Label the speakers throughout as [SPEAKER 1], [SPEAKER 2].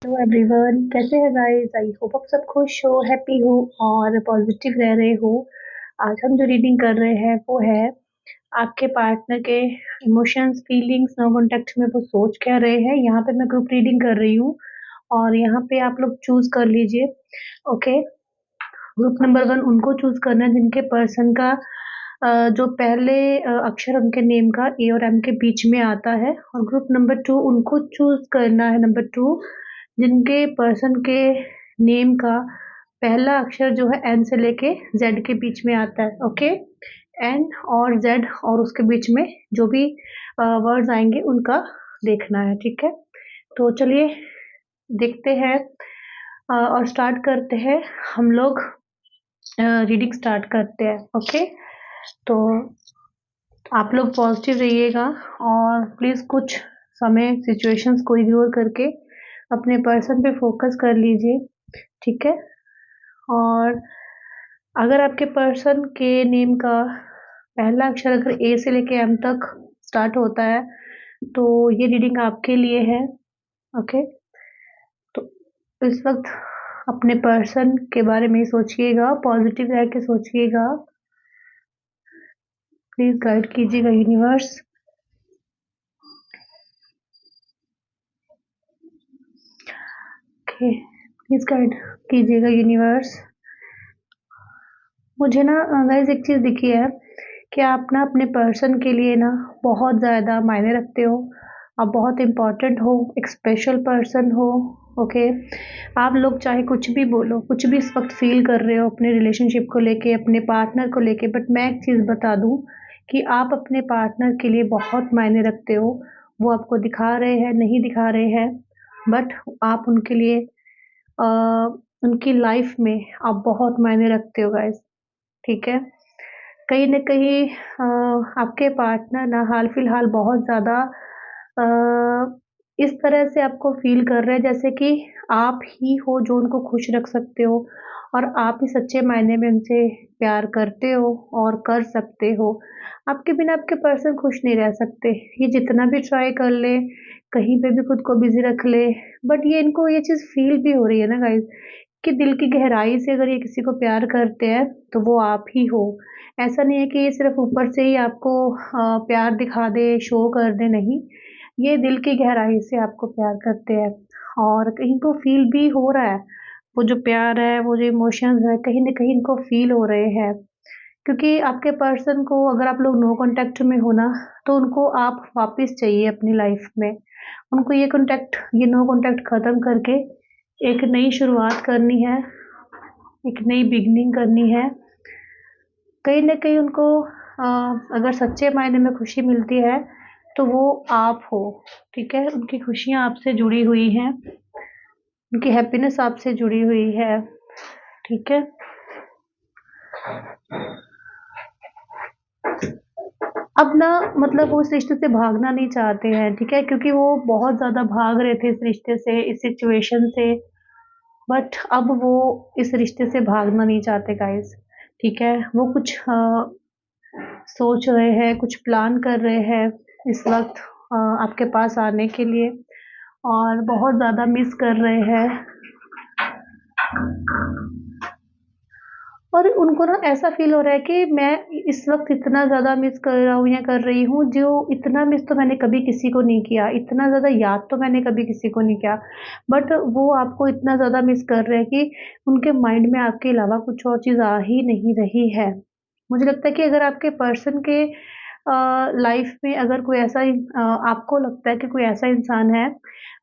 [SPEAKER 1] Hello everyone, कैसे हैं guys? I hope आप सब खुश हो, हैप्पी हो और पॉजिटिव रह रहे हो। आज हम जो रीडिंग कर रहे हैं वो है आपके पार्टनर के इमोशंस, फीलिंग्स, नो कॉन्टेक्ट में वो सोच क्या रहे हैं। यहाँ पे मैं ग्रुप रीडिंग कर रही हूँ और यहाँ पे आप लोग चूज कर लीजिए। ओके, ग्रुप नंबर 1 उनको चूज करना है जिनके पर्सन का जो पहले अक्षर उनके नेम का ए और एम के बीच में आता है। और ग्रुप नंबर 2 उनको चूज करना है, नंबर 2, जिनके पर्सन के नेम का पहला अक्षर जो है एन से लेके जेड के बीच में आता है। ओके, एन और जेड और उसके बीच में जो भी वर्ड्स आएंगे उनका देखना है। ठीक है, तो चलिए देखते हैं और स्टार्ट करते हैं। हम लोग रीडिंग स्टार्ट करते हैं। ओके, तो आप लोग पॉजिटिव रहिएगा और प्लीज़ कुछ समय सिचुएशंस को इग्नोर करके अपने पर्सन पे फोकस कर लीजिए। ठीक है, और अगर आपके पर्सन के नेम का पहला अक्षर अगर ए से लेके एम तक स्टार्ट होता है तो ये रीडिंग आपके लिए है। ओके, तो इस वक्त अपने पर्सन के बारे में सोचिएगा, पॉजिटिव रह के सोचिएगा। प्लीज गाइड कीजिएगा यूनिवर्स। ओके, प्लीज गाइड कीजिएगा यूनिवर्स। मुझे ना गाइस एक चीज़ दिखी है कि आप ना अपने पर्सन के लिए ना बहुत ज़्यादा मायने रखते हो। आप बहुत इम्पोर्टेंट हो, एक स्पेशल पर्सन हो। ओके, आप लोग चाहे कुछ भी बोलो, कुछ भी इस वक्त फील कर रहे हो अपने रिलेशनशिप को लेके, अपने पार्टनर को लेके, बट मैं एक चीज़ बता दूं कि आप अपने पार्टनर के लिए बहुत मायने रखते हो। वो आपको दिखा रहे हैं, नहीं दिखा रहे हैं, बट आप उनके लिए अ, उनकी लाइफ में आप बहुत मायने रखते हो गाइस। ठीक है, कहीं न कहीं आपके पार्टनर ना हाल-फिलहाल बहुत ज़्यादा इस तरह से आपको फ़ील कर रहे हैं जैसे कि आप ही हो जो उनको खुश रख सकते हो और आप ही सच्चे मायने में उनसे प्यार करते हो और कर सकते हो। आपके बिना आपके पर्सन खुश नहीं रह सकते। ये जितना भी ट्राई कर ले, कहीं पे भी खुद को बिज़ी रख ले, बट ये इनको ये चीज़ फ़ील भी हो रही है ना गाइज़ कि दिल की गहराई से अगर ये किसी को प्यार करते हैं, तो वो आप ही हो। ऐसा नहीं है कि ये सिर्फ़ ऊपर से ही आपको प्यार दिखा दे, शो कर दे, नहीं। ये दिल की गहराई से आपको प्यार करते हैं और कहीं को फ़ील भी हो रहा है। वो जो प्यार है, वो जो इमोशंस है, कहीं न कहीं इनको फ़ील हो रहे हैं। क्योंकि आपके पर्सन को अगर आप लोग नो कॉन्टैक्ट में हो ना, तो उनको आप वापस चाहिए अपनी लाइफ़ में। उनको ये नो कॉन्टैक्ट ख़त्म करके एक नई शुरुआत करनी है, एक नई बिगिनिंग करनी है। कहीं न कहीं उनको अगर सच्चे मायने में खुशी मिलती है, तो वो आप हो। ठीक है? उनकी खुशियाँ आपसे जुड़ी हुई हैं, उनकी हैप्पीनेस आपसे जुड़ी हुई है। ठीक है? अब ना मतलब वो इस रिश्ते से भागना नहीं चाहते हैं, ठीक है? क्योंकि वो बहुत ज़्यादा भाग रहे थे इस रिश्ते से, इस सिचुएशन से, बट अब वो इस रिश्ते से भागना नहीं चाहते गाइज़। ठीक है? वो कुछ सोच रहे हैं, कुछ प्लान कर रहे हैं इस वक़्त आपके पास आने के लिए और बहुत ज़्यादा मिस कर रहे हैं। और उनको ना ऐसा फ़ील हो रहा है कि मैं इस वक़्त इतना ज़्यादा मिस कर रहा हूँ या कर रही हूँ, जो इतना मिस तो मैंने कभी किसी को नहीं किया, इतना ज़्यादा याद तो मैंने कभी किसी को नहीं किया। बट वो आपको इतना ज़्यादा मिस कर रहे हैं कि उनके माइंड में आपके अलावा कुछ और चीज़ आ ही नहीं रही है। मुझे लगता है कि अगर आपके पर्सन के लाइफ़ में अगर कोई ऐसा आपको लगता है कि कोई ऐसा इंसान है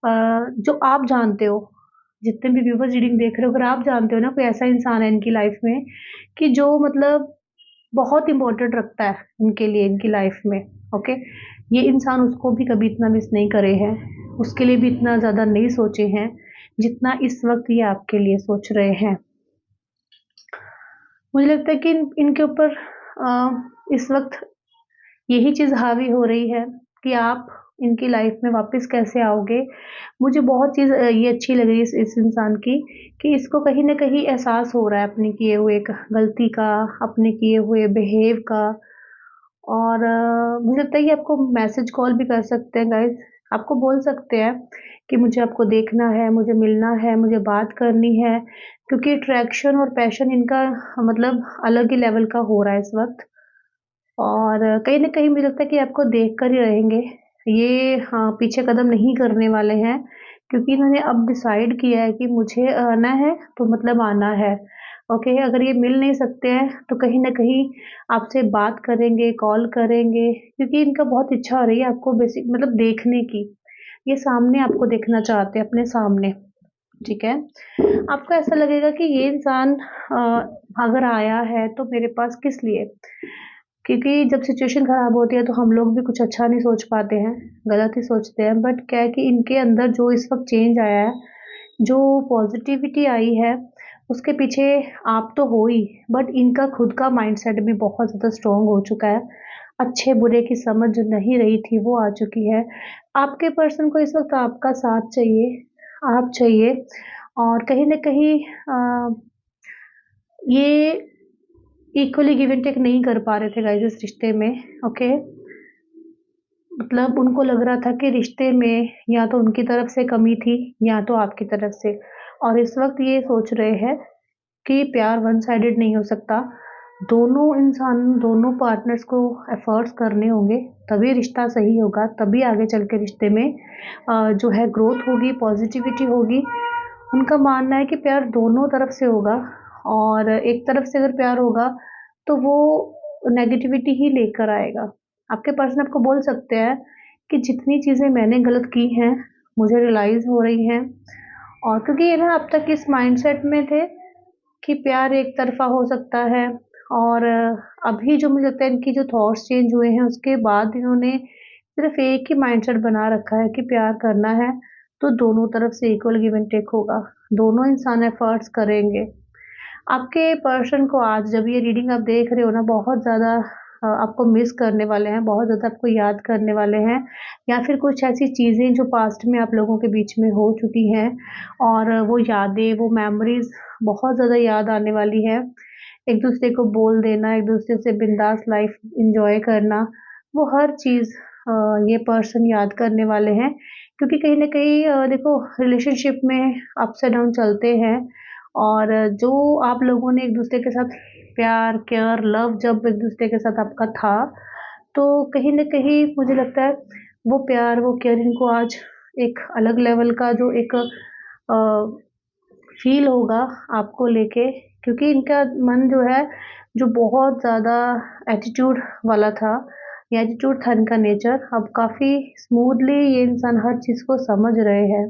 [SPEAKER 1] जो आप जानते हो, जितने भी व्यूअर्स रीडिंग देख रहे हो, अगर आप जानते हो ना कोई ऐसा इंसान है इनकी लाइफ़ में कि जो मतलब बहुत इम्पोर्टेंट रखता है उनके लिए इनकी लाइफ़ में, ओके? ये इंसान उसको भी कभी इतना मिस नहीं करे हैं, उसके लिए भी इतना ज़्यादा नहीं सोचे हैं, जितना इस वक़्त ये आपके लिए सोच रहे हैं। मुझे लगता है कि इनके ऊपर इस वक़्त यही चीज़ हावी हो रही है कि आप इनकी लाइफ़ में वापस कैसे आओगे। मुझे बहुत चीज़ ये अच्छी लग रही है इस इंसान की कि इसको कहीं न कहीं एहसास हो रहा है अपने किए हुए एक गलती का, अपने किए हुए बिहेव का। और मुझे लगता है कि आपको मैसेज कॉल भी कर सकते हैं गाइज़। आपको बोल सकते हैं कि मुझे आपको देखना है, मुझे मिलना है, मुझे बात करनी है, क्योंकि अट्रैक्शन और पैशन इनका मतलब अलग ही लेवल का हो रहा है इस वक़्त। और कहीं न कहीं मुझे लगता है कि आपको देख कर ही रहेंगे। ये हाँ, पीछे कदम नहीं करने वाले हैं, क्योंकि इन्होंने अब डिसाइड किया है कि मुझे आना है, तो मतलब आना है। ओके, अगर ये मिल नहीं सकते हैं, तो कहीं न कहीं आपसे बात करेंगे, कॉल करेंगे, क्योंकि इनका बहुत इच्छा हो रही है आपको बेसिक मतलब देखने की। ये सामने आपको देखना चाहते हैं, अपने सामने, ठीक है? आपको ऐसा लगेगा कि ये इंसान अगर आया है, तो मेरे पास किस लिए? क्योंकि जब सिचुएशन ख़राब होती है तो हम लोग भी कुछ अच्छा नहीं सोच पाते हैं, गलत ही सोचते हैं। बट क्या है कि इनके अंदर जो इस वक़्त चेंज आया है, जो पॉज़िटिविटी आई है, उसके पीछे आप तो हो ही, बट इनका खुद का माइंडसेट भी बहुत ज़्यादा स्ट्रॉन्ग हो चुका है। अच्छे-बुरे की समझ जो नहीं रही थी, वो आ चुकी है। आपके पर्सन को इस वक़्त आपका साथ चाहिए, आप चाहिए, और कहीं न कहीं ये इक्वली गिव एंड टेक नहीं कर पा रहे थे गाइस इस रिश्ते में, ओके? मतलब उनको लग रहा था कि रिश्ते में या तो उनकी तरफ से कमी थी या तो आपकी तरफ से, और इस वक़्त ये सोच रहे हैं कि प्यार वन साइडेड नहीं हो सकता। दोनों पार्टनर्स को एफर्ट्स करने होंगे, तभी रिश्ता सही होगा, तभी आगे चल के रिश्ते में जो है ग्रोथ होगी, पॉज़िटिविटी होगी। उनका मानना है कि प्यार दोनों तरफ से होगा, और एक तरफ से अगर प्यार होगा, तो वो नेगेटिविटी ही लेकर आएगा। आपके पर्सन आपको बोल सकते हैं कि जितनी चीज़ें मैंने गलत की हैं, मुझे रियलाइज़ हो रही हैं, और क्योंकि ये ना अब तक इस माइंडसेट में थे कि प्यार एक तरफ़ा हो सकता है, और अभी जो मुझे लगता है इनकी जो थॉट्स चेंज हुए हैं, उसके बाद इन्होंने सिर्फ़ एक ही माइंडसेट बना रखा है कि प्यार करना है, तो दोनों तरफ से इक्वल गिव एंड टेक होगा। दोनों इंसान एफ़र्ट्स करेंगे। आपके पर्सन को आज जब ये रीडिंग आप देख रहे हो ना, बहुत ज़्यादा आपको मिस करने वाले हैं, बहुत ज़्यादा आपको याद करने वाले हैं, या फिर कुछ ऐसी चीज़ें जो पास्ट में आप लोगों के बीच में हो चुकी हैं, और वो यादें, वो मेमोरीज़ बहुत ज़्यादा याद आने वाली है। एक-दूसरे को बोल देना, एक-दूसरे से बिंदास लाइफ़ एन्जॉय करना, वो हर चीज़ ये पर्सन याद करने वाले हैं। क्योंकि कहीं न कहीं देखो, रिलेशनशिप में अप्स एंड डाउन चलते हैं, और जो आप लोगों ने एक-दूसरे के साथ प्यार, केयर, लव जब एक-दूसरे के साथ आपका था, तो कहीं न कहीं मुझे लगता है वो प्यार, वो केयर इनको आज एक अलग लेवल का जो एक फ़ील होगा आपको लेके, क्योंकि इनका मन जो है, जो बहुत ज़्यादा एटीट्यूड वाला था, या एटीट्यूड था इनका नेचर, अब काफ़ी स्मूथली ये इंसान हर चीज़ को समझ रहे हैं,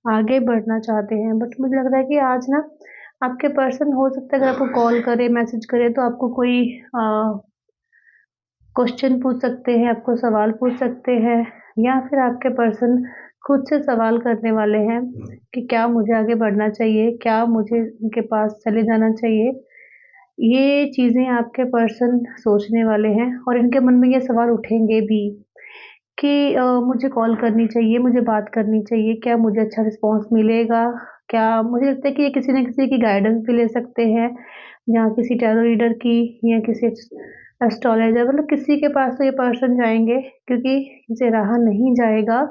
[SPEAKER 1] आगे बढ़ना चाहते हैं। बट मुझे लग रहा है कि आज ना आपके पर्सन हो सकता है अगर आपको कॉल करे, मैसेज करे, तो आपको कोई क्वेश्चन पूछ सकते हैं, आपको सवाल पूछ सकते हैं, या फिर आपके पर्सन खुद से सवाल करने वाले हैं कि क्या मुझे आगे बढ़ना चाहिए? क्या मुझे उनके पास चले जाना चाहिए? ये चीज़ें आपके पर्सन सोचने वाले हैं, और इनके मन में ये सवाल उठेंगे भी कि मुझे कॉल करनी चाहिए, मुझे बात करनी चाहिए, क्या मुझे अच्छा रिस्पॉन्स मिलेगा? क्या मुझे लगता है कि ये किसी न किसी की गाइडेंस भी ले सकते हैं, या किसी टैरो रीडर की, या किसी एस्ट्रोलॉजर, मतलब किसी के पास तो ये पर्सन जाएँगे, क्योंकि इनसे रहा नहीं जाएगा।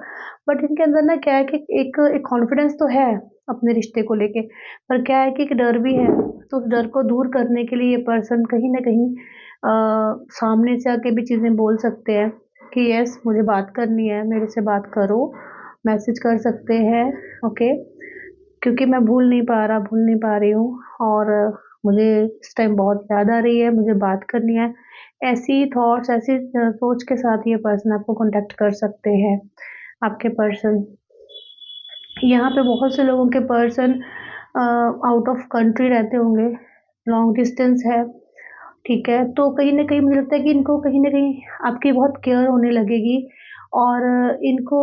[SPEAKER 1] बट इनके अंदर ना क्या है कि एक कॉन्फिडेंस तो है अपने रिश्ते को लेके, पर क्या है कि एक डर भी है। तो उस डर को दूर करने के लिए ये पर्सन कहीं न कहीं सामने से आके भी चीज़ें बोल सकते हैं कि यस, मुझे बात करनी है, मेरे से बात करो, मैसेज कर सकते हैं, ओके? क्योंकि मैं भूल नहीं पा रहा, भूल नहीं पा रही हूँ, और मुझे इस टाइम बहुत याद आ रही है, मुझे बात करनी है। ऐसी थॉट्स, ऐसी सोच के साथ ये पर्सन आपको कॉन्टैक्ट कर सकते हैं, आपके पर्सन। यहाँ पे बहुत से लोगों के पर्सन आउट ऑफ कंट्री रहते होंगे, लॉन्ग डिस्टेंस है, ठीक है? तो कहीं न कहीं मुझे लगता है कि इनको कहीं न कहीं आपकी बहुत केयर होने लगेगी, और इनको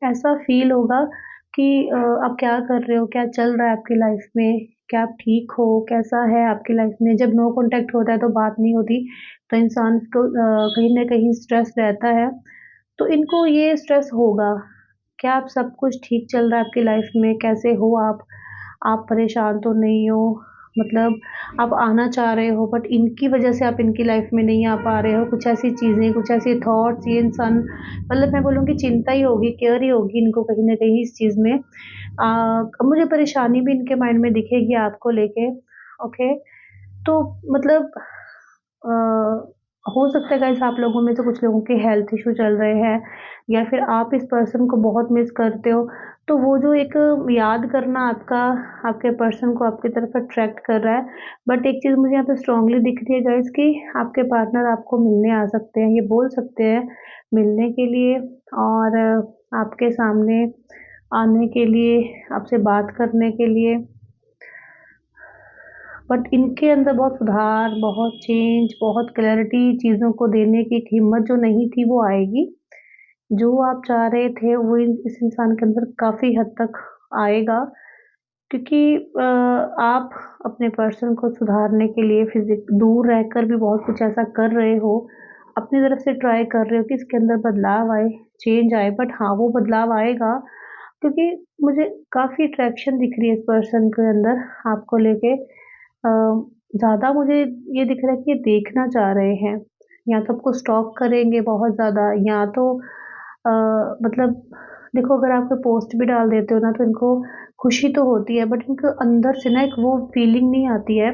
[SPEAKER 1] ऐसा फ़ील होगा कि आप क्या कर रहे हो? क्या चल रहा है आपकी लाइफ़ में? क्या आप ठीक हो? कैसा है आपकी लाइफ़ में? जब नो कॉन्टैक्ट होता है तो बात नहीं होती, तो इंसान को कहीं न कहीं स्ट्रेस रहता है, तो इनको ये स्ट्रेस होगा। क्या आप सब कुछ ठीक चल रहा है आपकी लाइफ़ में? कैसे हो आप? आप परेशान तो नहीं हो? मतलब आप आना चाह रहे हो बट इनकी वजह से आप इनकी लाइफ में नहीं आ पा रहे हो, कुछ ऐसी चीज़ें, कुछ ऐसे थॉट्स, ये इंसान मतलब मैं बोलूँगी चिंता ही होगी, केयर ही होगी इनको कहीं न कहीं इस चीज़ में। मुझे परेशानी भी इनके माइंड में दिखेगी आपको लेके, ओके? तो मतलब अ, हो सकता है गाइस आप लोगों में से कुछ लोगों के हेल्थ इश्यू चल रहे हैं या फिर आप इस पर्सन को बहुत मिस करते हो, तो वो जो एक याद करना आपका आपके पर्सन को आपकी तरफ अट्रैक्ट कर रहा है। बट एक चीज़ मुझे यहाँ पे स्ट्रांगली दिख रही है गाइस कि आपके पार्टनर आपको मिलने आ सकते हैं, ये बोल सकते हैं मिलने के लिए और आपके सामने आने के लिए, आपसे बात करने के लिए। बट इनके अंदर बहुत सुधार, बहुत चेंज, बहुत क्लैरिटी चीज़ों को देने की एक हिम्मत जो नहीं थी वो आएगी। जो आप चाह रहे थे वो इस इंसान के अंदर काफ़ी हद तक आएगा क्योंकि आप अपने पर्सन को सुधारने के लिए दूर रहकर भी बहुत कुछ ऐसा कर रहे हो, अपनी तरफ से ट्राई कर रहे हो कि इसके अंदर बदलाव आए, चेंज आए। बट हाँ, वो बदलाव आएगा क्योंकि मुझे काफ़ी अट्रैक्शन दिख रही है इस पर्सन के अंदर आपको लेके। ज़्यादा मुझे ये दिख रहा है कि ये देखना चाह रहे हैं, या तो आपको स्टॉक करेंगे बहुत ज़्यादा या तो मतलब देखो अगर आप कोई पोस्ट भी डाल देते हो ना तो इनको खुशी तो होती है बट इनको अंदर से ना एक वो फीलिंग नहीं आती है,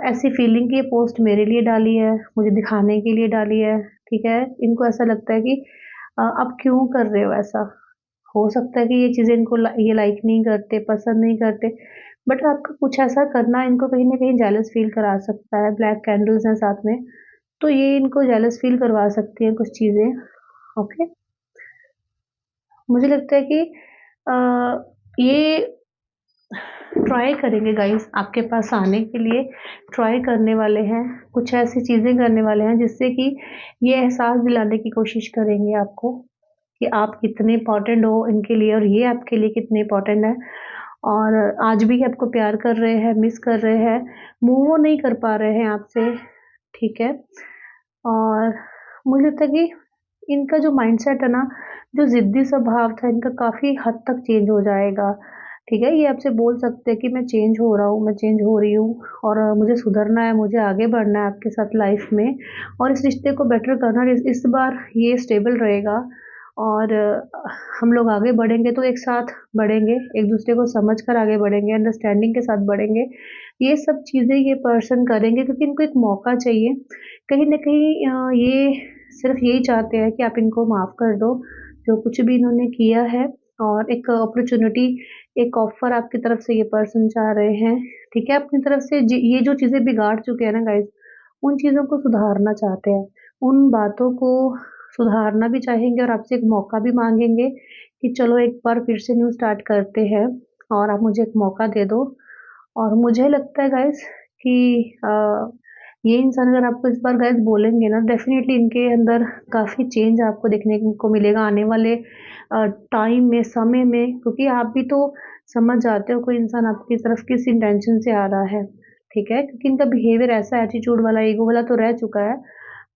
[SPEAKER 1] ऐसी फीलिंग कि ये पोस्ट मेरे लिए डाली है, मुझे दिखाने के लिए डाली है, ठीक है? इनको ऐसा लगता है कि आप क्यों कर रहे हो ऐसा? हो सकता है कि ये चीज़ें इनको ये लाइक नहीं करते, पसंद नहीं करते, बट आपका कुछ ऐसा करना इनको कहीं न कहीं जेलस फ़ील करा सकता है। ब्लैक कैंडल्स हैं साथ में, तो ये इनको जेलस फ़ील करवा सकती हैं कुछ चीज़ें, ओके? मुझे लगता है कि ये ट्राई करेंगे गाइस आपके पास आने के लिए, ट्राई करने वाले हैं, कुछ ऐसी चीज़ें करने वाले हैं जिससे कि ये एहसास दिलाने की कोशिश करेंगे आपको कि आप कितने इम्पोर्टेंट हो इनके लिए और ये आपके लिए कितने इम्पोर्टेंट हैं। और आज भी आपको प्यार कर रहे हैं, मिस कर रहे हैं, मूव ऑन नहीं कर पा रहे हैं आपसे, ठीक है? और मुझे लगता है कि इनका जो माइंडसेट है ना, जो ज़िद्दी स्वभाव था इनका काफ़ी हद तक चेंज हो जाएगा, ठीक है? ये आपसे बोल सकते हैं कि मैं चेंज हो रहा हूँ, मैं चेंज हो रही हूँ और मुझे सुधरना है, मुझे आगे बढ़ना है आपके साथ लाइफ़ में और इस रिश्ते को बेटर करना है। इस बार ये स्टेबल रहेगा और हम लोग आगे बढ़ेंगे तो एक साथ बढ़ेंगे, एक-दूसरे को समझ कर आगे बढ़ेंगे, अंडरस्टैंडिंग के साथ बढ़ेंगे। ये सब चीज़ें ये पर्सन करेंगे क्योंकि इनको एक मौका चाहिए। कहीं न कहीं ये सिर्फ़ यही चाहते हैं कि आप इनको माफ़ कर दो, जो कुछ भी इन्होंने किया है और एक अपॉर्च्युनिटी, एक ऑफ़र आपकी तरफ से ये पर्सन चाह रहे हैं, ठीक है? अपनी तरफ से ये जो चीज़ें बिगाड़ चुके हैं ना गाइज़, उन चीज़ों को सुधारना चाहते हैं। उन बातों को सुधारना भी चाहेंगे और आपसे एक मौका भी माँगेंगे कि चलो एक बार फिर से न्यू स्टार्ट करते हैं और आप मुझे एक मौका दे दो। और मुझे लगता है गाइज़ कि ये इंसान अगर आपको इस बार गाइज़ बोलेंगे ना डेफ़िनेटली इनके अंदर काफ़ी चेंज आपको देखने को मिलेगा आने वाले टाइम में, समय में क्योंकि आप भी तो समझ जाते हो कोई इंसान आपकी तरफ किस इंटेंशन से आ रहा है, ठीक है? क्योंकि इनका बिहेवियर ऐसा एटीट्यूड वाला, ईगो वाला तो रह चुका है,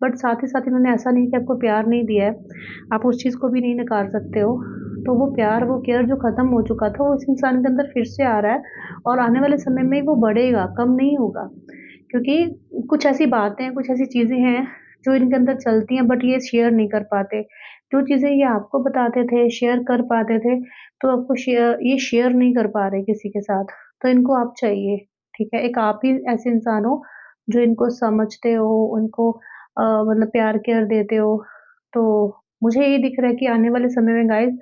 [SPEAKER 1] बट साथ ही साथ इन्होंने ऐसा नहीं कि आपको प्यार नहीं दिया है, आप उस चीज़ को भी नहीं नकार सकते हो। तो वो प्यार, वो केयर जो ख़त्म हो चुका था, वो इस इंसान के अंदर फिर से आ रहा है और आने वाले समय में वो बढ़ेगा, कम नहीं होगा। क्योंकि कुछ ऐसी बातें, कुछ ऐसी चीज़ें हैं जो इनके अंदर चलती हैं बट ये शेयर नहीं कर पाते। जो चीज़ें ये आपको बताते थे, शेयर कर पाते थे, तो आपको ये शेयर नहीं कर पा रहे किसी के साथ, तो इनको आप चाहिए, ठीक है? एक आप ही ऐसे इंसान हो जो इनको समझते हो, उनको मतलब प्यार केयर देते हो। तो मुझे ये दिख रहा है कि आने वाले समय में गाइज़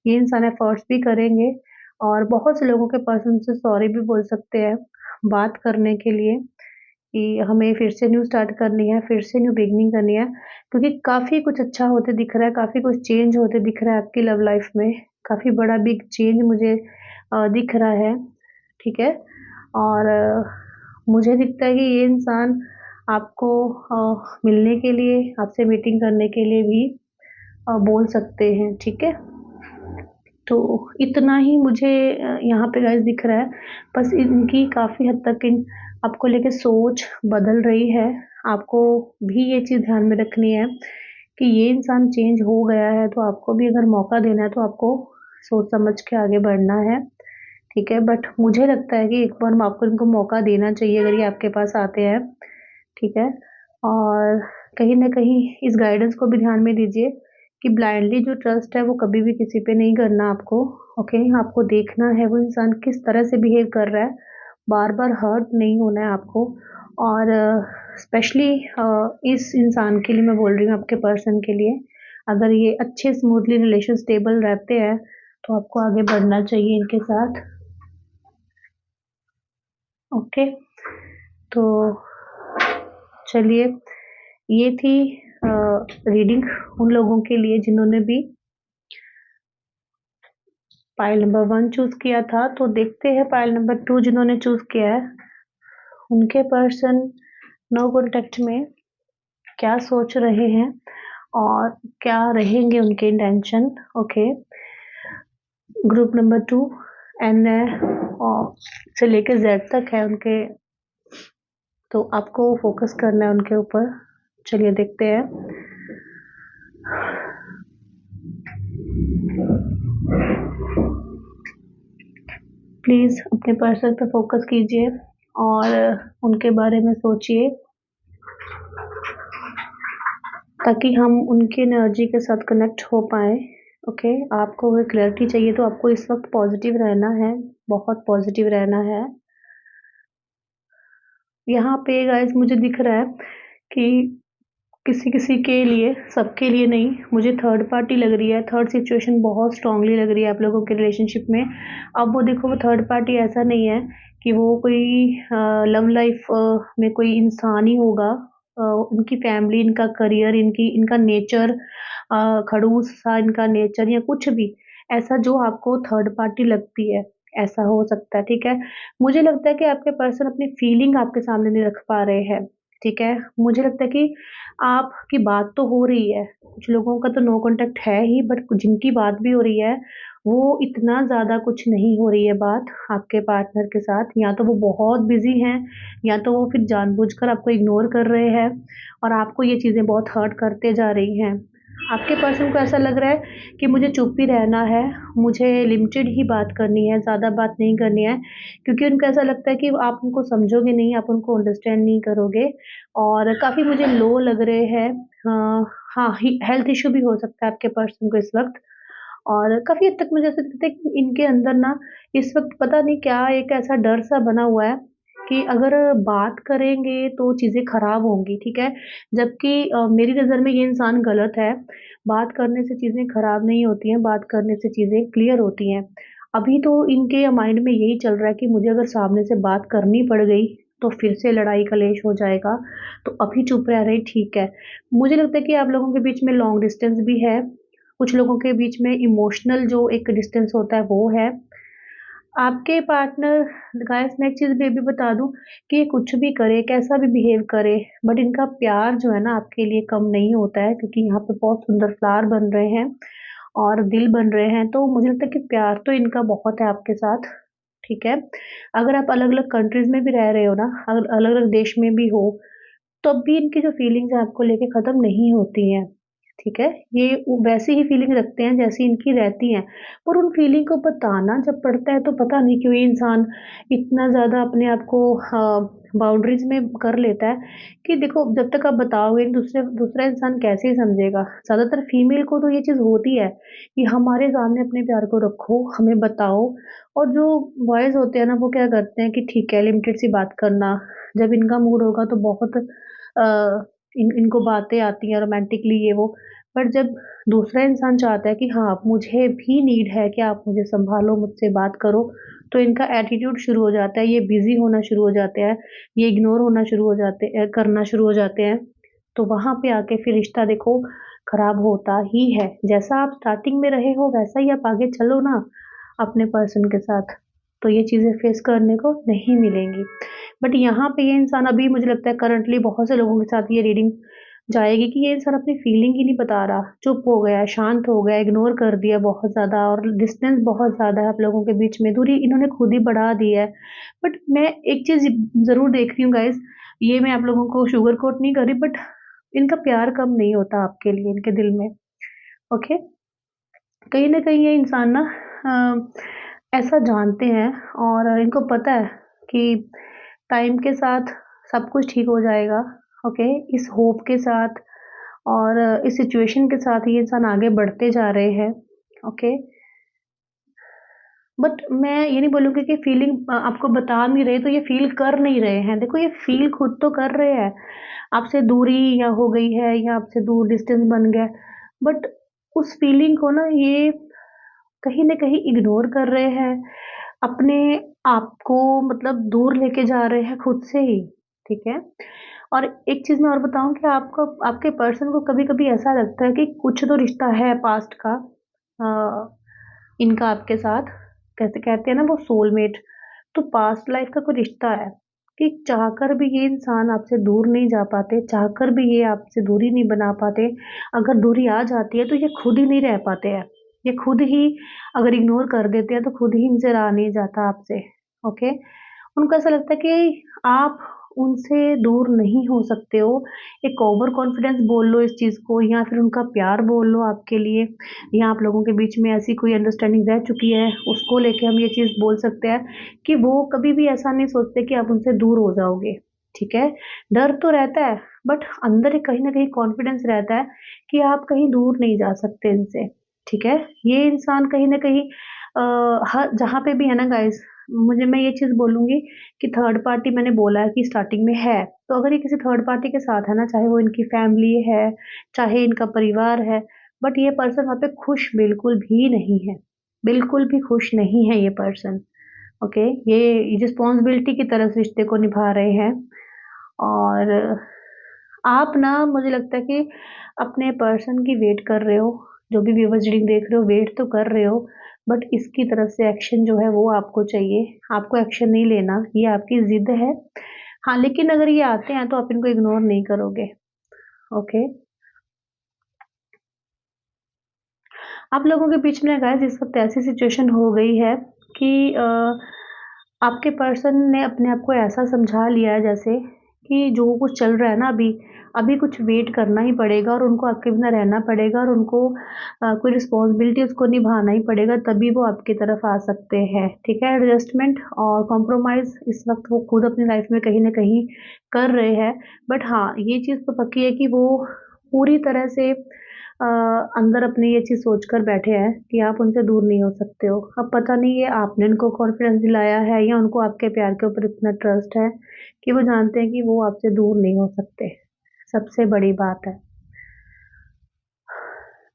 [SPEAKER 1] ये इंसान एफ़र्ट्स भी करेंगे और बहुत से लोगों के पास उनसे सॉरी भी बोल सकते हैं, बात करने के लिए कि हमें फिर से न्यू स्टार्ट करनी है, फिर से न्यू बिगिनिंग करनी है, क्योंकि काफ़ी कुछ अच्छा होते दिख रहा है, काफ़ी कुछ चेंज होते दिख रहा है आपकी लव लाइफ़ में, काफ़ी बड़ा बिग चेंज मुझे दिख रहा है, ठीक है? और मुझे दिखता है कि ये इंसान आपको मिलने के लिए, आपसे मीटिंग करने के लिए भी बोल सकते हैं, ठीक है? तो इतना ही मुझे यहाँ पे गाइस दिख रहा है। बस इनकी काफ़ी हद तक इन आपको लेके सोच बदल रही है। आपको भी ये चीज़ ध्यान में रखनी है कि ये इंसान चेंज हो गया है, तो आपको भी अगर मौका देना है, तो आपको सोच समझ के आगे बढ़ना है, ठीक है, बट मुझे लगता है कि एक बार आपको इनको मौका देना चाहिए अगर ये आपके पास आते हैं, ठीक है। और कहीं न कहीं इस गाइडेंस को भी ध्यान में दीजिए कि ब्लाइंडली जो ट्रस्ट है वो कभी भी किसी पे नहीं करना आपको, ओके? आपको देखना है वो इंसान किस तरह से बिहेव कर रहा है, बार-बार हर्ट नहीं होना है आपको। और स्पेशली इस इंसान के लिए मैं बोल रही हूँ, आपके पर्सन के लिए, अगर ये अच्छे स्मूथली रिलेशन स्टेबल रहते हैं, तो आपको आगे बढ़ना चाहिए इनके साथ, ओके? तो चलिए, ये थी रीडिंग उन लोगों के लिए जिन्होंने भी पाइल नंबर 1 चूज़ किया था। तो देखते हैं पाइल नंबर 2 जिन्होंने चूज़ किया है, उनके पर्सन नो कॉन्टैक्ट में क्या सोच रहे हैं और क्या रहेंगे उनके intention, okay? Group number 2 N से लेके जेड तक है उनके, तो आपको फोकस करना है उनके ऊपर। चलिए देखते हैं। प्लीज़ अपने पर्सन पे फोकस कीजिए और उनके बारे में सोचिए, ताकि हम उनकी एनर्जी के साथ कनेक्ट हो पाएँ, ओके? आपको अगर क्लैरिटी चाहिए तो आपको इस वक़्त पॉज़िटिव रहना है, बहुत पॉज़िटिव रहना है। यहाँ पे गाइज़ मुझे दिख रहा है कि किसी-किसी के लिए, सबके लिए नहीं, मुझे थर्ड पार्टी लग रही है, थर्ड सिचुएशन बहुत स्ट्रॉन्गली लग रही है आप लोगों के रिलेशनशिप में। अब वो देखो, वो थर्ड पार्टी ऐसा नहीं है कि वो कोई लव लाइफ़ में कोई इंसान ही होगा। उनकी फैमिली, इनका करियर, इनका नेचर, खड़ूस-सा इनका नेचर या कुछ भी, ऐसा जो आपको थर्ड पार्टी लगती है, ऐसा हो सकता है, ठीक है? मुझे लगता है कि आपके पर्सन अपनी फीलिंग आपके सामने नहीं रख पा रहे हैं, ठीक है? मुझे लगता है कि आपकी बात तो हो रही है, कुछ लोगों का तो नो कॉन्टैक्ट है ही, बट जिनकी बात भी हो रही है, वो इतना ज़्यादा कुछ नहीं हो रही है बात आपके पार्टनर के साथ। या तो वो बहुत बिज़ी हैं, या तो वो फिर जानबूझकर आपको इग्नोर कर रहे हैं और आपको ये चीज़ें बहुत हर्ट करते जा रही हैं। आपके पर्सन को ऐसा लग रहा है कि मुझे चुप ही रहना है, मुझे लिमिटेड ही बात करनी है, ज़्यादा बात नहीं करनी है, क्योंकि उनको ऐसा लगता है कि आप उनको समझोगे नहीं, आप उनको अंडरस्टैंड नहीं करोगे और काफ़ी मुझे लो लग रहे हैं। हाँ, हेल्थ इश्यू भी हो सकता है आपके पर्सन को इस वक़्त, और काफ़ी हद तक मुझे ऐसा लगता है कि इनके अंदर ना इस वक़्त पता नहीं क्या एक ऐसा डर-सा बना हुआ है कि अगर बात करेंगे तो चीज़ें ख़राब होंगी, ठीक है? जबकि मेरी नज़र में ये इंसान गलत है, बात करने से चीज़ें ख़राब नहीं होती हैं, बात करने से चीज़ें क्लियर होती हैं। अभी तो इनके माइंड में यही चल रहा है कि मुझे अगर सामने से बात करनी पड़ गई, तो फिर से लड़ाई कलेश हो जाएगा, तो अभी चुप रह रहे ठीक है। मुझे लगता है कि आप लोगों के बीच में लॉन्ग डिस्टेंस भी है, कुछ लोगों के बीच में इमोशनल जो एक डिस्टेंस होता है वो है। आपके पार्टनर, गाइस मैं एक चीज़ भी ये भी बता दूँ कि ये कुछ भी करे, कैसा भी बिहेव करे, बट इनका प्यार जो है ना आपके लिए कम नहीं होता है, क्योंकि यहाँ पे बहुत सुंदर फ्लावर बन रहे हैं और दिल बन रहे हैं, तो मुझे लगता है कि प्यार तो इनका बहुत है आपके साथ, ठीक है? अगर आप अलग-अलग कंट्रीज़ में भी रह रहे हो ना, अगर अलग-अलग देश में भी हो, तब भी इनकी जो फीलिंग्स हैं आपको लेके ख़त्म नहीं होती हैं, ठीक है? ये वैसी ही फीलिंग रखते हैं जैसी इनकी रहती हैं, पर उन फीलिंग को बताना जब पड़ता है तो पता नहीं क्यों ये इंसान इतना ज़्यादा अपने आप को बाउंड्रीज़ में कर लेता है कि देखो, जब तक आप बताओगे दूसरा इंसान कैसे समझेगा? ज़्यादातर फीमेल को तो ये चीज़ होती है कि हमारे सामने अपने प्यार को रखो, हमें बताओ, और जो बॉयज़ होते हैं ना वो क्या करते हैं कि ठीक है, लिमिटेड सी बात करना, जब इनका मूड होगा तो बहुत इनको बातें आती हैं रोमांटिकली ये वो, पर जब दूसरा इंसान चाहता है कि हाँ, मुझे भी नीड है कि आप मुझे सँभालो, मुझसे बात करो, तो इनका एटीट्यूड शुरू हो जाता है, ये बिज़ी होना शुरू हो जाते हैं, ये इग्नोर होना शुरू हो जाते करना शुरू हो जाते हैं। तो वहाँ पे आके फिर रिश्ता देखो खराब होता ही है। जैसा आप स्टार्टिंग में रहे हो वैसा ही आप आगे चलो ना अपने पर्सन के साथ, तो ये चीज़ें फेस करने को नहीं मिलेंगी। बट यहाँ पे ये इंसान, अभी मुझे लगता है करंटली बहुत से लोगों के साथ ये रीडिंग जाएगी कि ये इंसान अपनी फीलिंग ही नहीं बता रहा, चुप हो गया है, शांत हो गया है, इग्नोर कर दिया बहुत ज़्यादा, और डिस्टेंस बहुत ज़्यादा है आप लोगों के बीच में, दूरी इन्होंने खुद ही बढ़ा दी है। बट मैं एक चीज़ ज़रूर देख रही हूँ गाइज़, ये मैं आप लोगों को शुगर कोट नहीं कर रही, बट इनका प्यार कम नहीं होता आपके लिए इनके दिल में, ओके? कहीं न कहीं ये इंसान ना ऐसा जानते हैं और इनको पता है कि टाइम के साथ सब कुछ ठीक हो जाएगा। ओके, इस होप के साथ और इस सिचुएशन के साथ ये इंसान आगे बढ़ते जा रहे हैं। ओके, बट मैं ये नहीं बोलूँगी कि फीलिंग आपको बता नहीं रहे तो ये फ़ील कर नहीं रहे हैं। देखो ये फ़ील खुद तो कर रहे हैं। आपसे दूरी या हो गई है या आपसे दूर डिस्टेंस बन गया है, बट उस फीलिंग को ना ये कहीं न कहीं इग्नोर कर रहे हैं। अपने आप को मतलब दूर लेके जा रहे हैं खुद से ही, ठीक है? और एक चीज़ मैं और बताऊँ कि आपको आपके पर्सन को कभी-कभी ऐसा लगता है कि कुछ तो रिश्ता है पास्ट का अ, इनका आपके साथ, कहते कहते हैं ना वो सोलमेट, तो पास्ट लाइफ का कोई रिश्ता है कि चाहकर भी ये इंसान आपसे दूर नहीं जा पाते, चाहकर भी ये आपसे दूरी नहीं बना पाते। अगर दूरी आ जाती है तो ये खुद ही नहीं रह पाते हैं। ये खुद ही अगर इग्नोर कर देते हैं तो खुद ही इनसे रहा नहीं जाता आपसे। ओके? उनको ऐसा लगता है कि आप उनसे दूर नहीं हो सकते हो। एक ओवर कॉन्फिडेंस बोल लो इस चीज़ को या फिर उनका प्यार बोल लो आपके लिए या आप लोगों के बीच में ऐसी कोई अंडरस्टैंडिंग रह चुकी है, उसको लेके हम ये चीज़ बोल सकते हैं कि वो कभी भी ऐसा नहीं सोचते कि आप उनसे दूर हो जाओगे, ठीक है? डर तो रहता है बट अंदर एक कहीं न कहीं कॉन्फिडेंस रहता है कि आप कहीं दूर नहीं जा सकते इनसे, ठीक है? ये इंसान कहीं न कहीं हर जहाँ पे भी है ना गाइज़ मैं ये चीज़ बोलूँगी कि थर्ड पार्टी मैंने बोला है कि स्टार्टिंग में है, तो अगर ये किसी थर्ड पार्टी के साथ है ना, चाहे वो इनकी फैमिली है, चाहे इनका परिवार है, बट ये पर्सन वहाँ पे खुश बिल्कुल भी नहीं है। बिल्कुल भी खुश नहीं है ये पर्सन, ओके? ये रिस्पॉन्सिबिलिटी की तरह से रिश्ते को निभा रहे हैं और आप ना मुझे लगता है कि अपने पर्सन की वेट कर रहे हो, जो भी व्यूअर्स रीडिंग देख रहे हो वेट तो कर रहे हो, बट इसकी तरफ से एक्शन जो है वो आपको चाहिए। आपको एक्शन नहीं लेना, ये आपकी ज़िद है। हाँ, लेकिन अगर ये आते हैं तो आप इनको इग्नोर नहीं करोगे, ओके? आप लोगों के बीच में गाइस इस वक़्त ऐसी सिचुएशन हो गई है कि आपके पर्सन ने अपने आप को ऐसा समझा लिया है जैसे कि जो कुछ चल रहा है ना अभी, अभी कुछ वेट करना ही पड़ेगा और उनको आपके बिना रहना पड़ेगा और उनको कोई रिस्पॉन्सिबिलिटी उसको निभाना ही पड़ेगा तभी वो आपकी तरफ आ सकते हैं, ठीक है? एडजस्टमेंट और कॉम्प्रोमाइज़ इस वक़्त वो खुद अपनी लाइफ़ में कहीं न कहीं कर रहे हैं। बट हाँ, ये चीज़ तो पक्की है कि वो पूरी तरह से अंदर अपने ये चीज़ सोचकर बैठे हैं कि आप उनसे दूर नहीं हो सकते हो। अब पता नहीं ये आपने उनको कॉन्फिडेंस दिलाया है या उनको आपके प्यार के ऊपर इतना ट्रस्ट है कि वो जानते हैं कि वो आपसे दूर नहीं हो सकते। सबसे बड़ी बात है।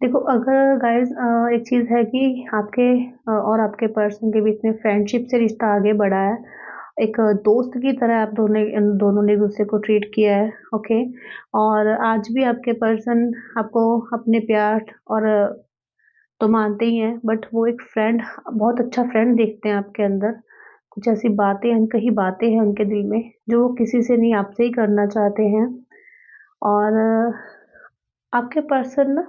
[SPEAKER 1] देखो अगर गाइज़ एक चीज़ है कि आपके और आपके पर्सन के बीच में फ्रेंडशिप से रिश्ता आगे बढ़ा है। एक दोस्त की तरह आप दोनों इन दोनों ने एक-दूसरे को ट्रीट किया है, ओके? और आज भी आपके पर्सन आपको अपने प्यार और तो मानते ही हैं, बट वो एक फ्रेंड बहुत अच्छा फ्रेंड देखते हैं आपके अंदर। कुछ ऐसी बातें अनकही बातें हैं उनके दिल में, जो वो किसी से नहीं आपसे ही करना चाहते हैं और आपके पर्सन ना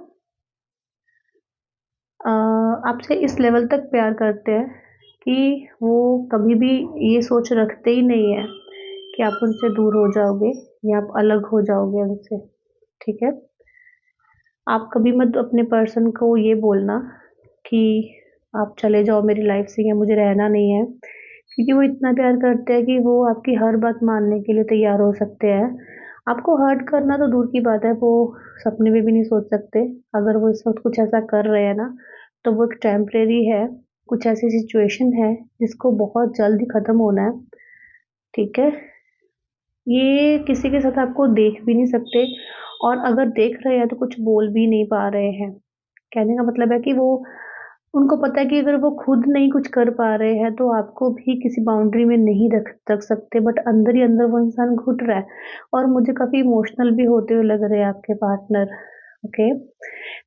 [SPEAKER 1] अ, आपसे इस लेवल तक प्यार करते हैं कि वो कभी भी ये सोच रखते ही नहीं हैं कि आप उनसे दूर हो जाओगे या आप अलग हो जाओगे उनसे, ठीक है? आप कभी मत अपने पर्सन को ये बोलना कि आप चले जाओ मेरी लाइफ से या मुझे रहना नहीं है, क्योंकि वो इतना प्यार करते हैं कि वो आपकी हर बात मानने के लिए तैयार हो सकते हैं। आपको हर्ट करना तो दूर की बात है, वो सपने में भी नहीं सोच सकते। अगर वो इस वक़्त कुछ ऐसा कर रहे हैं ना, तो वो एक टेम्परेरी है, कुछ ऐसी सिचुएशन है जिसको बहुत जल्द ही ख़त्म होना है, ठीक है? ये किसी के साथ आपको देख भी नहीं सकते और अगर देख रहे हैं तो कुछ बोल भी नहीं पा रहे हैं। कहने का मतलब है कि वो उनको पता है कि अगर वो खुद नहीं कुछ कर पा रहे हैं तो आपको भी किसी बाउंड्री में नहीं रख सकते, बट अंदर ही अंदर वो इंसान घुट रहा है और मुझे काफ़ी इमोशनल भी होते हुए लग रहे हैं आपके पार्टनर, ओके?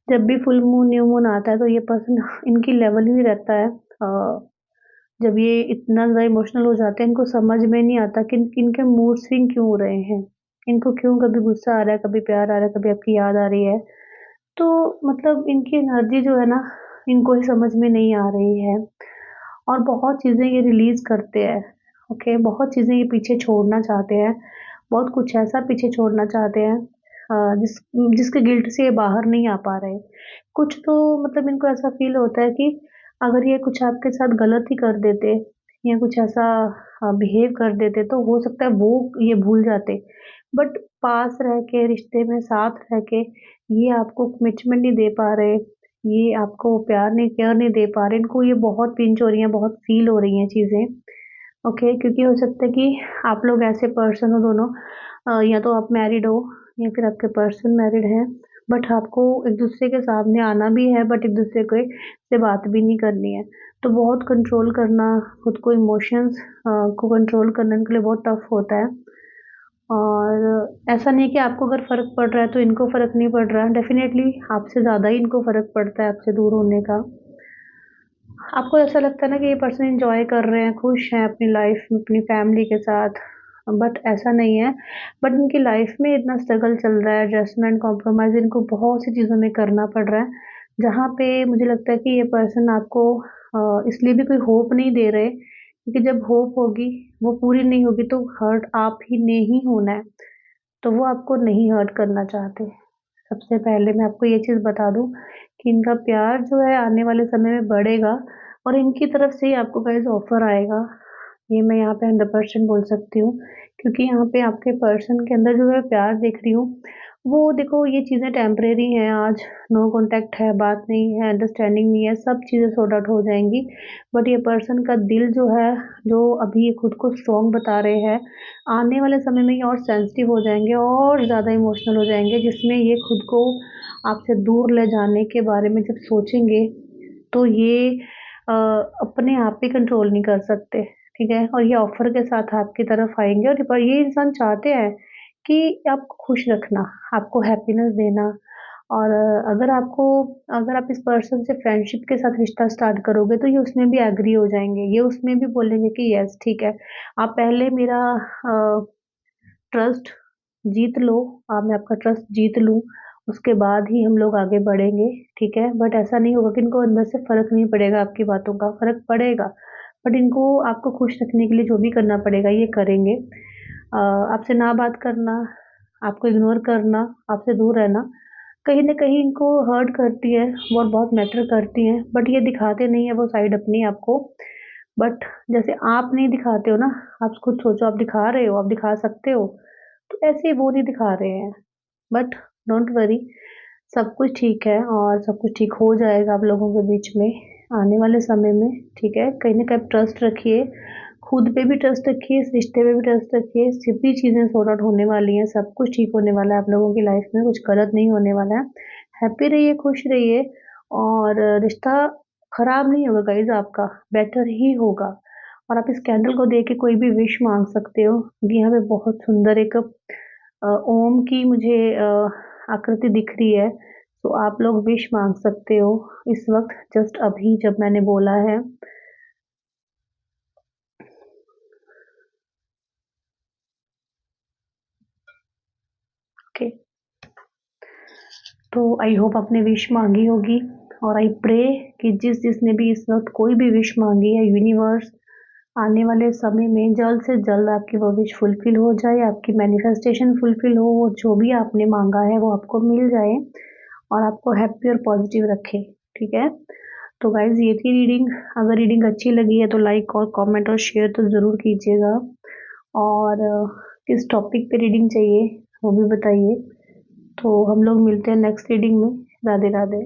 [SPEAKER 1] जब भी फुल मून, न्यू मून आता है तो ये पर्सन इनकी लेवल ही नहीं रहता है। जब ये इतना ज़्यादा इमोशनल हो जाते हैं, इनको समझ में नहीं आता कि इनके मूड स्विंग क्यों हो रहे हैं। इनको क्यों कभी गुस्सा आ रहा है, कभी प्यार आ रहा है, कभी आपकी याद आ रही है। तो मतलब इनकी एनर्जी जो है ना, इनको ही समझ में नहीं आ रही है और बहुत चीज़ें ये रिलीज़ करते हैं, ओके? बहुत चीज़ें ये पीछे छोड़ना चाहते हैं, बहुत कुछ ऐसा पीछे छोड़ना चाहते हैं जिसके गिल्ट से ये बाहर नहीं आ पा रहे। कुछ तो मतलब इनको ऐसा फ़ील होता है कि अगर ये कुछ आपके साथ गलत ही कर देते या कुछ ऐसा बिहेव कर देते तो हो सकता है वो ये भूल जाते। बट पास रह के, रिश्ते में साथ रह के, ये आपको कमिटमेंट नहीं दे पा रहे, ये आपको प्यार नहीं, केयर नहीं दे पा रहे, इनको ये बहुत पिंच हो रही हैं, बहुत फ़ील हो रही हैं चीज़ें। ओके, क्योंकि हो सकता है कि आप लोग ऐसे पर्सन हो दोनों, या तो आप मैरिड हो या फिर आपके पर्सन मैरिड हैं, बट आपको एक दूसरे के सामने आना भी है, बट एक दूसरे के से बात भी नहीं करनी है। तो बहुत कंट्रोल करना, खुद को इमोशंस को कंट्रोल करने के लिए बहुत टफ होता है। और ऐसा नहीं कि आपको अगर फ़र्क पड़ रहा है तो इनको फ़र्क नहीं पड़ रहा है, डेफ़िनेटली आपसे ज़्यादा ही इनको फ़र्क पड़ता है आपसे दूर होने का। आपको ऐसा लगता है ना कि ये पर्सन एन्जॉय कर रहे हैं, खुश हैं अपनी लाइफ़ में, अपनी फैमिली के साथ, बट ऐसा नहीं है। बट उनकी लाइफ़ में इतना स्ट्रगल चल रहा है, एडजस्टमेंट, कॉम्प्रोमाइज़ इनको बहुत सी चीज़ों में करना पड़ रहा है, जहाँ पे मुझे लगता है कि ये पर्सन आपको इसलिए भी कोई होप नहीं दे रहे, क्योंकि जब होप होगी, वो पूरी नहीं होगी तो हर्ट आप ही ने ही होना है, तो वो आपको नहीं हर्ट करना चाहते। सबसे पहले मैं आपको ये चीज़ बता दूँ कि इनका प्यार जो है आने वाले समय में बढ़ेगा और इनकी तरफ से ही आपको गाइज़ ऑफ़र आएगा। ये मैं यहाँ पे 100% बोल सकती हूँ, क्योंकि यहाँ पे आपके पर्सन के अंदर जो है प्यार देख रही हूँ। वो देखो ये चीज़ें टेम्परेरी हैं, आज नो कॉन्टैक्ट है, बात नहीं है, अंडरस्टैंडिंग नहीं है, सब चीज़ें सॉर्ट आउट हो जाएँगी। बट ये पर्सन का दिल जो है, जो अभी ये खुद को स्ट्रॉन्ग बता रहे हैं, आने वाले समय में ये और सेंसिटिव हो जाएँगे और ज़्यादा इमोशनल हो जाएँगे, जिसमें ये खुद को आपसे दूर ले जाने के बारे में जब सोचेंगे, तो ये अपने आप ही कंट्रोल नहीं कर सकते, ठीक है? और ये ऑफ़र के साथ आपकी तरफ आएँगे और पर ये इंसान चाहते हैं कि आपको खुश रखना, आपको हैप्पीनेस देना। और अगर आप इस पर्सन से फ्रेंडशिप के साथ रिश्ता स्टार्ट करोगे, तो ये उसमें भी एग्री हो जाएँगे, ये उसमें भी बोलेंगे कि यस ठीक है, आप पहले मेरा ट्रस्ट जीत लो, मैं आपका ट्रस्ट जीत लूँ, उसके बाद ही हम लोग आगे बढ़ेंगे, ठीक है? बट ऐसा नहीं होगा कि इनको अंदर से फ़र्क नहीं पड़ेगा आपकी बातों का, फ़र्क पड़ेगा, बट इनको आपको खुश रखने के लिए जो भी करना पड़ेगा, ये करेंगे। आपसे ना बात करना, आपको इग्नोर करना, आपसे दूर रहना, कहीं न कहीं इनको हर्ट करती है और बहुत मैटर करती हैं, बट ये दिखाते नहीं हैं वो साइड अपनी आपको। बट जैसे आप नहीं दिखाते हो ना, आप खुद सोचो आप दिखा रहे हो, आप दिखा सकते हो, तो ऐसे वो नहीं दिखा रहे हैं। बट डोंट वरी, सब कुछ ठीक है और सब कुछ ठीक हो जाएगा आप लोगों के बीच में आने वाले समय में, ठीक है? कहीं न कहीं ट्रस्ट रखिए, खुद पे भी ट्रस्ट रखिए, इस रिश्ते पे भी ट्रस्ट रखिए, सभी चीज़ें सॉर्ट आउट होने वाली हैं, सब कुछ ठीक होने वाला है आप लोगों की लाइफ़ में, कुछ गलत नहीं होने वाला है। हैप्पी रहिए, खुश रहिए और रिश्ता खराब नहीं होगा गाइज़ आपका, बेटर ही होगा। और आप इस कैंडल को देख के कोई भी विश माँग सकते हो, क्योंकि यहाँ पे बहुत सुंदर एक ओम की मुझे आकृति दिख रही है, तो आप लोग विश माँग सकते हो इस वक़्त जस्ट अभी जब मैंने बोला है। ओके, तो आई होप आपने विश माँगी होगी और आई प्रे कि जिसने भी इस वक़्त कोई भी विश माँगी है, यूनिवर्स आने वाले समय में जल्द से जल्द आपकी वो विश फुलफ़िल हो जाए, आपकी मैनिफेस्टेशन फुलफ़िल हो, वो जो भी आपने माँगा है वो आपको मिल जाए और आपको हैप्पी और पॉज़िटिव रखे, ठीक है? तो गाइज़ ये थी रीडिंग, अगर रीडिंग अच्छी लगी है तो लाइक और कमेंट और शेयर तो ज़रूर कीजिएगा और किस टॉपिक पे रीडिंग चाहिए वो भी बताइए। तो हम लोग मिलते हैं नेक्स्ट रीडिंग में। राधे राधे।